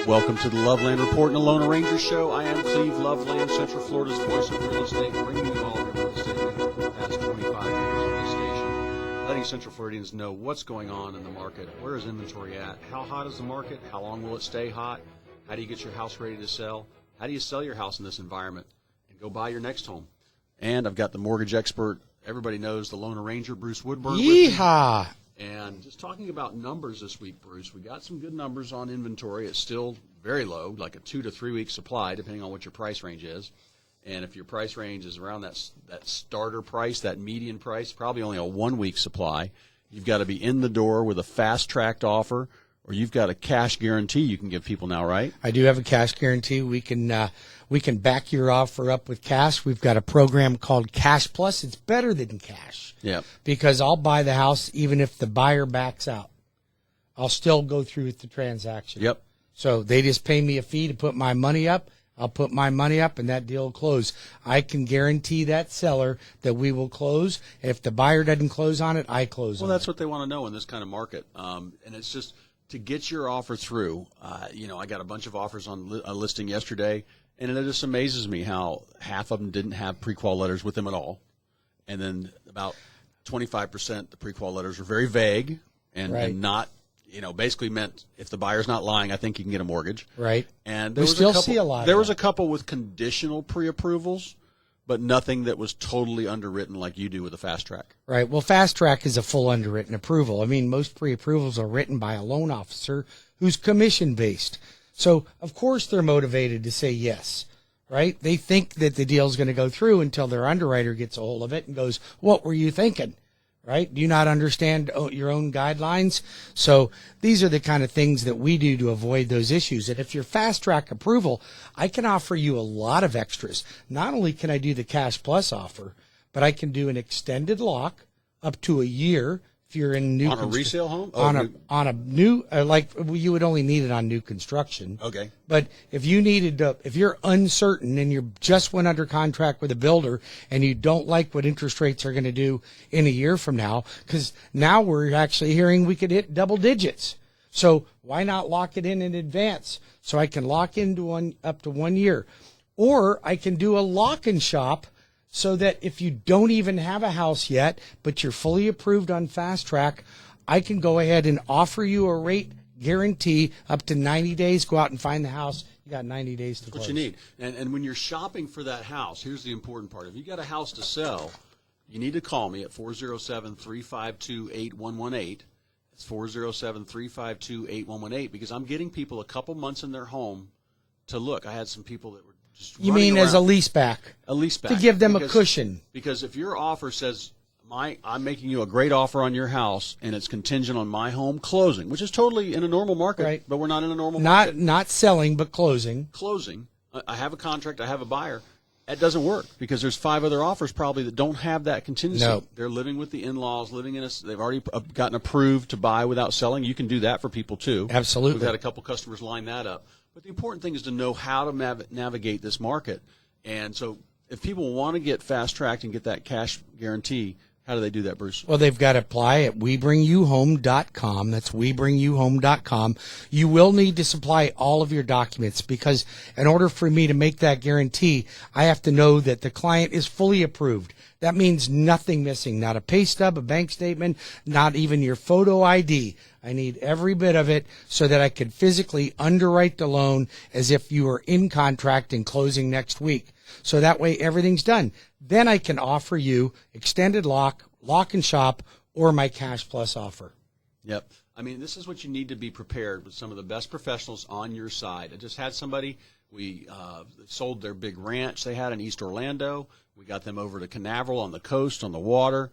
Welcome to the Loveland Report and the Lone Ranger Show. I am Cleve, Loveland, Central Florida's voice of real estate, bringing you all of your real estate news for the past 25 years on this station, letting Central Floridians know what's going on in the market, where is inventory at, how hot is the market, how long will it stay hot, how do you get your house ready to sell, how do you sell your house in this environment, and go buy your next home. And I've got the mortgage expert, everybody knows, the Lone Ranger, Bruce Woodburn. Yeehaw! And just talking about numbers this week, Bruce, we got some good numbers on inventory. It's still very low, like a 2 to 3 week supply, depending on what your price range is. And if your price range is around that starter price, that median price, probably only a 1 week supply. You've got to be in the door with a fast-tracked offer, or you've got a cash guarantee you can give people now, right? I do have a cash guarantee. We can back your offer up with cash. We've got a program called Cash Plus. It's better than cash. Yeah. Because I'll buy the house even if the buyer backs out. I'll still go through with the transaction. Yep. So they just pay me a fee to put my money up. I'll put my money up, and that deal will close. I can guarantee that seller that we will close. If the buyer doesn't close on it, I close on it. Well, that's what they want to know in this kind of market. And it's just to get your offer through. I got a bunch of offers on a listing yesterday, and it just amazes me how half of them didn't have pre-qual letters with them at all. And then about 25% the pre-qual letters were very vague and not, basically meant if the buyer's not lying, I think you can get a mortgage. Right. And we still see a lot. There was a couple with conditional pre-approvals, but nothing that was totally underwritten like you do with a fast track. Right. Well, fast track is a full underwritten approval. I mean, most pre-approvals are written by a loan officer who's commission-based. So, of course, they're motivated to say yes, right? They think that the deal's going to go through until their underwriter gets a hold of it and goes, what were you thinking? Right? Do you not understand your own guidelines? So these are the kind of things that we do to avoid those issues. And if you're fast track approval, I can offer you a lot of extras. Not only can I do the Cash Plus offer, but I can do an extended lock up to a year. If you're in new on a resale home, on a new like you would only need it on new construction. Okay. But if you needed if you're uncertain and you just went under contract with a builder and you don't like what interest rates are going to do in a year from now, because now we're actually hearing we could hit double digits. So why not lock it in advance? So I can lock into up to 1 year, or I can do a lock and shop. So that if you don't even have a house yet, but you're fully approved on Fast Track, I can go ahead and offer you a rate guarantee up to 90 days. Go out and find the house. You got 90 days to close. That's what you need. And when you're shopping for that house, here's the important part. If you got a house to sell, you need to call me at 407-352-8118. It's 407-352-8118 because I'm getting people a couple months in their home to look. I had some people that were you mean as a lease back? A lease back. To give them a cushion. Because if your offer says, I'm making you a great offer on your house, and it's contingent on my home closing, which is totally in a normal market, right. But we're not in a normal market. Not selling, but closing. Closing. I have a contract. I have a buyer. That doesn't work because there's 5 other offers probably that don't have that contingency. No. They're living with the in-laws, they've already gotten approved to buy without selling. You can do that for people, too. Absolutely. We've had a couple customers line that up. But the important thing is to know how to navigate this market. And so if people want to get fast-tracked and get that cash guarantee, how do they do that, Bruce? Well, they've got to apply at WeBringYouHome.com. That's WeBringYouHome.com. You will need to supply all of your documents because in order for me to make that guarantee, I have to know that the client is fully approved. That means nothing missing, not a pay stub, a bank statement, not even your photo ID. I need every bit of it so that I can physically underwrite the loan as if you were in contract and closing next week. So that way everything's done. Then I can offer you extended lock and shop, or my Cash Plus offer. Yep. I mean, this is what you need to be prepared with some of the best professionals on your side. I just had somebody, we sold their big ranch they had in East Orlando. We got them over to Canaveral on the coast, on the water.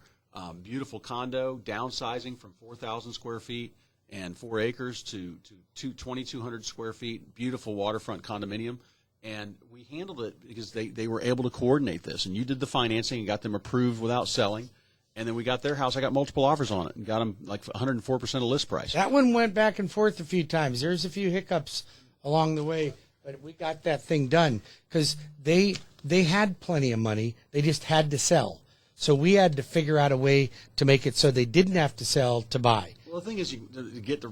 Beautiful condo, downsizing from 4,000 square feet and 4 acres to 2,200 square feet. Beautiful waterfront condominium. And we handled it because they were able to coordinate this. And you did the financing and got them approved without selling. And then we got their house. I got multiple offers on it and got them like 104% of list price. That one went back and forth a few times. There's a few hiccups along the way, but we got that thing done because they had plenty of money. They just had to sell. So we had to figure out a way to make it so they didn't have to sell to buy. Well, the thing is, you get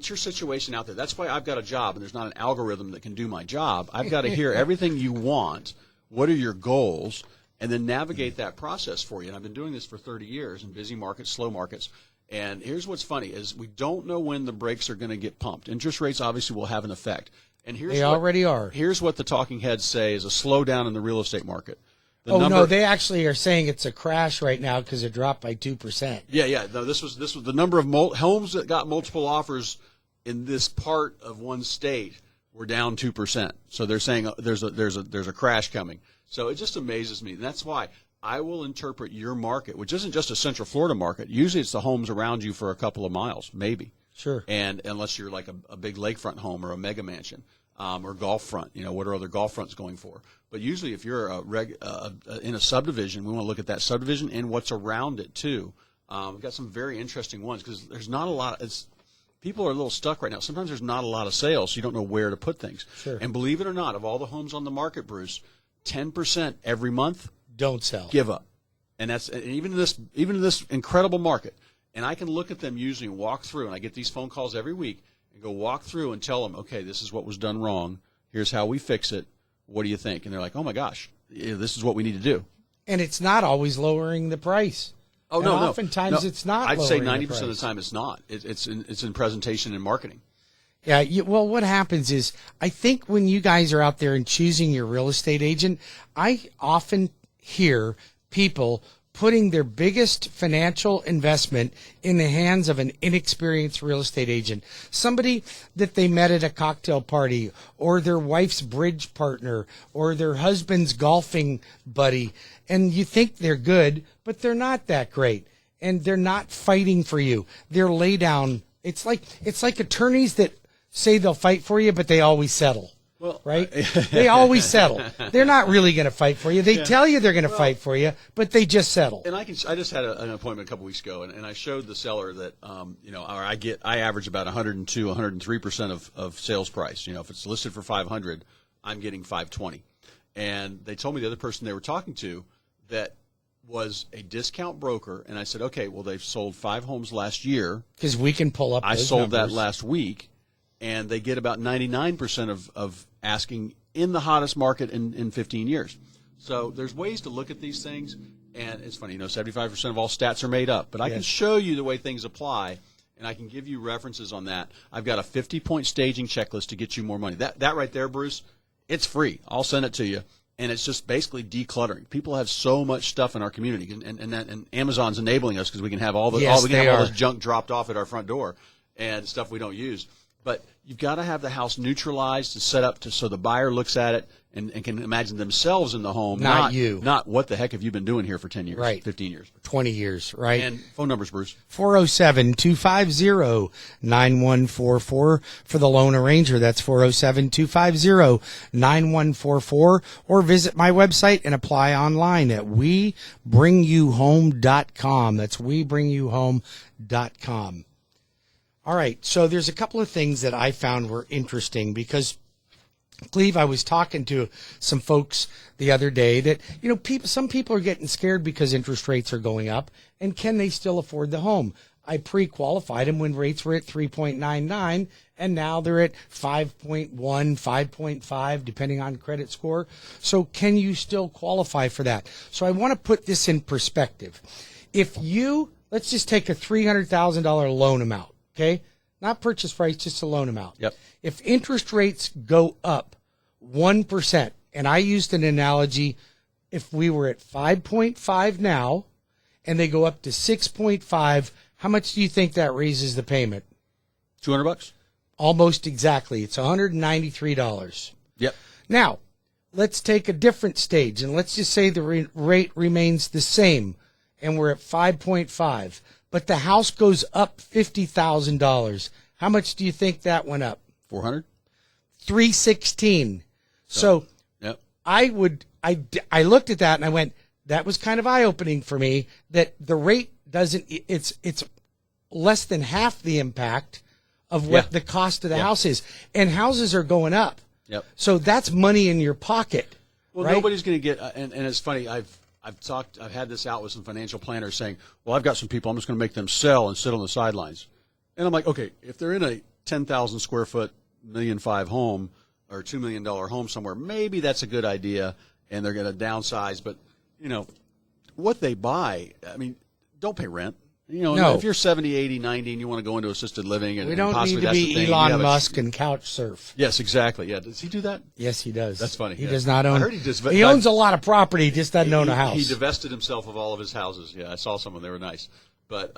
your situation out there. That's why I've got a job, and there's not an algorithm that can do my job. I've got to hear everything you want. What are your goals? And then navigate that process for you. And I've been doing this for 30 years in busy markets, slow markets. And here's what's funny is we don't know when the brakes are going to get pumped. Interest rates obviously will have an effect. And They already are. Here's what the talking heads say is a slowdown in the real estate market. No, they actually are saying it's a crash right now because it dropped by 2%. Yeah. No, this was the number of homes that got multiple offers in this part of one state were down 2%. So they're saying there's a crash coming. So it just amazes me. And that's why I will interpret your market, which isn't just a Central Florida market. Usually it's the homes around you for a couple of miles, maybe. Sure. And unless you're like a big lakefront home or a mega mansion. Or golf front, what are other golf fronts going for? But usually, if you're in a subdivision, we want to look at that subdivision and what's around it too. We've got some very interesting ones because there's not a lot. People are a little stuck right now. Sometimes there's not a lot of sales, so you don't know where to put things. Sure. And believe it or not, of all the homes on the market, Bruce, 10% every month don't sell. Give up, and that's even in this incredible market. And I can look at them usually and walk through, and I get these phone calls every week. And go walk through and tell them, okay, this is what was done wrong. Here's how we fix it. What do you think? And they're like, oh, my gosh, this is what we need to do. And it's not always lowering the price. Oh, no. Oftentimes it's not I'd say lowering 90% of the time it's not. It's in presentation and marketing. Yeah, well, what happens is I think when you guys are out there and choosing your real estate agent, I often hear people putting their biggest financial investment in the hands of an inexperienced real estate agent, somebody that they met at a cocktail party or their wife's bridge partner or their husband's golfing buddy. And you think they're good, but they're not that great. And they're not fighting for you. They're lay down. It's like attorneys that say they'll fight for you, but they always settle. Well, right? They always settle. They're not really going to fight for you. They tell you they're going to fight for you, but they just settle. And I just had an appointment a couple weeks ago, and I showed the seller that I average about 102, 103% of sales price. If it's listed for 500, I'm getting 520. And they told me the other person they were talking to that was a discount broker, and I said, okay, well, they've sold 5 homes last year. Because we can pull up those I sold numbers. that last week. And they get about 99% of asking in the hottest market in 15 years. So there's ways to look at these things. And it's funny, 75% of all stats are made up. But I can show you the way things apply, and I can give you references on that. I've got a 50-point staging checklist to get you more money. That right there, Bruce, it's free. I'll send it to you. And it's just basically decluttering. People have so much stuff in our community, and Amazon's enabling us because we can have all this junk dropped off at our front door and stuff we don't use. But you've got to have the house neutralized and set up so the buyer looks at it and can imagine themselves in the home. Not you. Not what the heck have you been doing here for 10 years, right. 15 years. 20 years, right? And phone numbers, Bruce. 407-250-9144 for the loan arranger. That's 407-250-9144. Or visit my website and apply online at WeBringYouHome.com. That's WeBringYouHome.com. All right, so there's a couple of things that I found were interesting because, Cleve, I was talking to some folks the other day that, some people are getting scared because interest rates are going up, and can they still afford the home? I pre-qualified them when rates were at 3.99, and now they're at 5.1, 5.5, depending on credit score. So can you still qualify for that? So I want to put this in perspective. Let's just take a $300,000 loan amount. Okay, not purchase price, just a loan amount. Yep. If interest rates go up 1%, and I used an analogy, if we were at 5.5 now, and they go up to 6.5, how much do you think that raises the payment? $200. Almost exactly. It's $193. Yep. Now, let's take a different stage, and let's just say the rate remains the same, and we're at 5.5. But the house goes up $50,000. How much do you think that went up? $400. $316. So yep. I looked at that and I went, that was kind of eye-opening for me that the rate it's less than half the impact of what the cost of the house is. And houses are going up. Yep. So that's money in your pocket. Well, right? Nobody's going to get, and it's funny, I've had this out with some financial planners saying, well, I've got some people, I'm just going to make them sell and sit on the sidelines. And I'm like, okay, if they're in a 10,000 square foot, $1.5 million home or $2 million home somewhere, maybe that's a good idea, and they're going to downsize. But, what they buy, I mean, don't pay rent. No. If you're 70, 80, 90, and you want to go into assisted living, and We don't possibly need to that's the be thing, Elon Musk and couch surf. Yes, exactly. Yeah, does he do that? Yes, he does. That's funny. He Yeah. does not own. I heard he owns a lot of property, just doesn't own a house. He divested himself of all of his houses. Yeah, I saw some of them. They were nice. But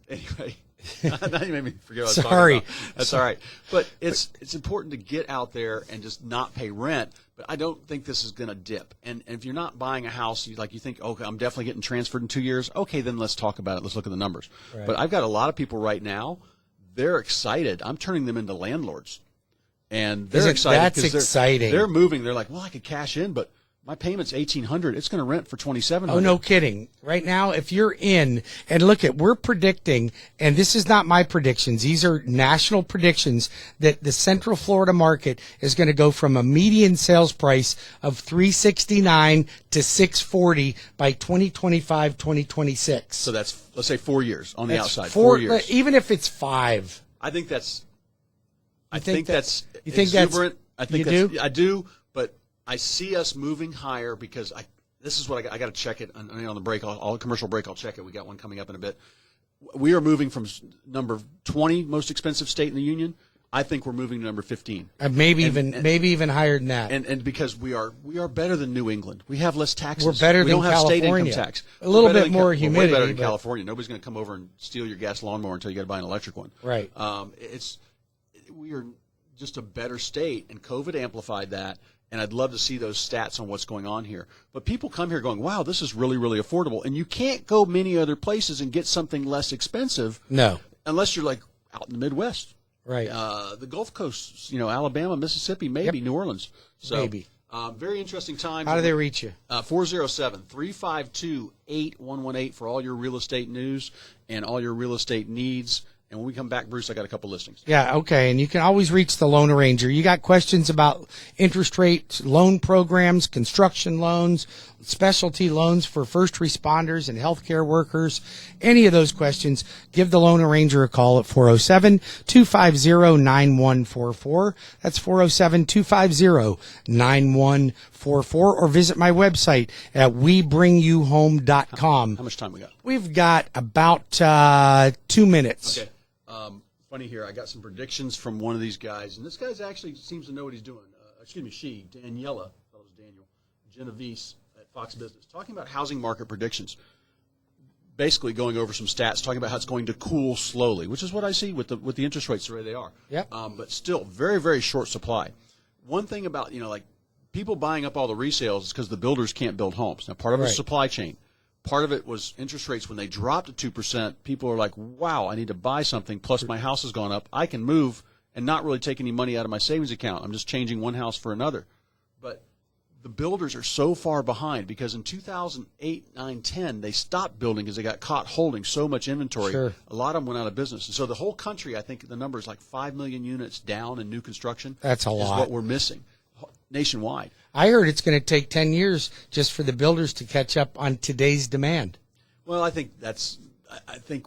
anyway, now you made me forget what I was talking about. That's all right. But it's important to get out there and just not pay rent. But I don't think this is going to dip. And if you're not buying a house, you think, okay, I'm definitely getting transferred in 2 years. Okay, then let's talk about it. Let's look at the numbers. Right. But I've got a lot of people right now. They're excited. I'm turning them into landlords. And they're excited. That's exciting. They're moving. They're like, well, I could cash in, but my payment's $1,800. It's going to rent for $2,700. Oh, no kidding. Right now, if you're in, and look we're predicting, and this is not my predictions, these are national predictions, that the Central Florida market is going to go from a median sales price of $369 to $640 by 2025, 2026. So that's, let's say, 4 years on the outside. 4 years. Even if it's 5. I think that's. You think that's exuberant. I think you do. I do, but I see us moving higher because this is what I got to check it on the break. I'll commercial break. I'll check it. We got one coming up in a bit. We are moving from number 20 most expensive state in the union. I think we're moving to number 15. Maybe even higher than that. And because we are better than New England. We have less taxes. We're better than California. We don't have state income tax. A little bit more humidity. We're better than California. Nobody's going to come over and steal your gas lawnmower until you got to buy an electric one. Right. We are just a better state, and COVID amplified that. And I'd love to see those stats on what's going on here. But people come here going, wow, this is really, really affordable. And you can't go many other places and get something less expensive. No. Unless you're like out in the Midwest. Right. The Gulf Coast, Alabama, Mississippi, maybe New Orleans. So, maybe. Very interesting times. How do they reach you? 407-352-8118 for all your real estate news and all your real estate needs. And when we come back, Bruce, I got a couple listings. Yeah, okay. And you can always reach the loan arranger. You got questions about interest rates, loan programs, construction loans, specialty loans for first responders and healthcare workers, any of those questions, give the loan arranger a call at 407-250-9144. That's 407-250-9144. Or visit my website at webringyouhome.com. How much time we got? We've got about 2 minutes. Okay. Funny here, I got some predictions from one of these guys, and this guy actually seems to know what he's doing. She, Daniela, I thought it was Daniel, Genovese at Fox Business, talking about housing market predictions. Basically going over some stats, talking about how it's going to cool slowly, which is what I see with the interest rates the way they are. Yep. But still, very, very short supply. One thing about, people buying up all the resales is because the builders can't build homes. Now, part of it is supply chain. Part of it was interest rates. When they dropped to 2%, people are like, wow, I need to buy something, plus my house has gone up. I can move and not really take any money out of my savings account. I'm just changing one house for another. But the builders are so far behind because in 2008, 9, 10, they stopped building because they got caught holding so much inventory. Sure. A lot of them went out of business. And so the whole country, I think the number is like 5 million units down in new construction. That's a lot. Is what we're missing nationwide. I heard it's going to take 10 years just for the builders to catch up on today's demand. Well, I think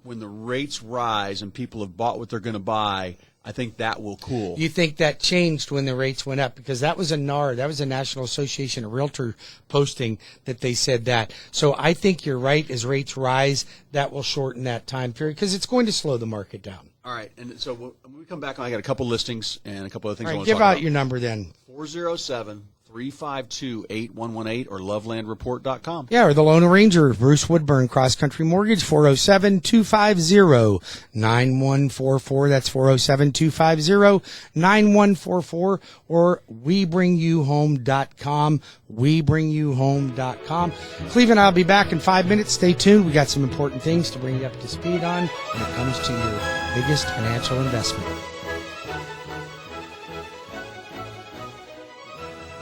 when the rates rise and people have bought what they're going to buy, I think that will cool. You think that changed when the rates went up? Because that was a NAR, that was a National Association of Realtor posting that they said that. So I think you're right. As rates rise, that will shorten that time period because it's going to slow the market down. All right. And so when we come back, I got a couple listings and a couple other things I want to give talk about. out your number then. 407-352-8118 or lovelandreport.com. Yeah, or the loan arranger, Bruce Woodburn, CrossCountry Mortgage, 407-250-9144. That's 407-250-9144 or webringyouhome.com, webringyouhome.com. Cleve and I'll be back in 5 minutes. Stay tuned. We got some important things to bring you up to speed on when it comes to your biggest financial investment.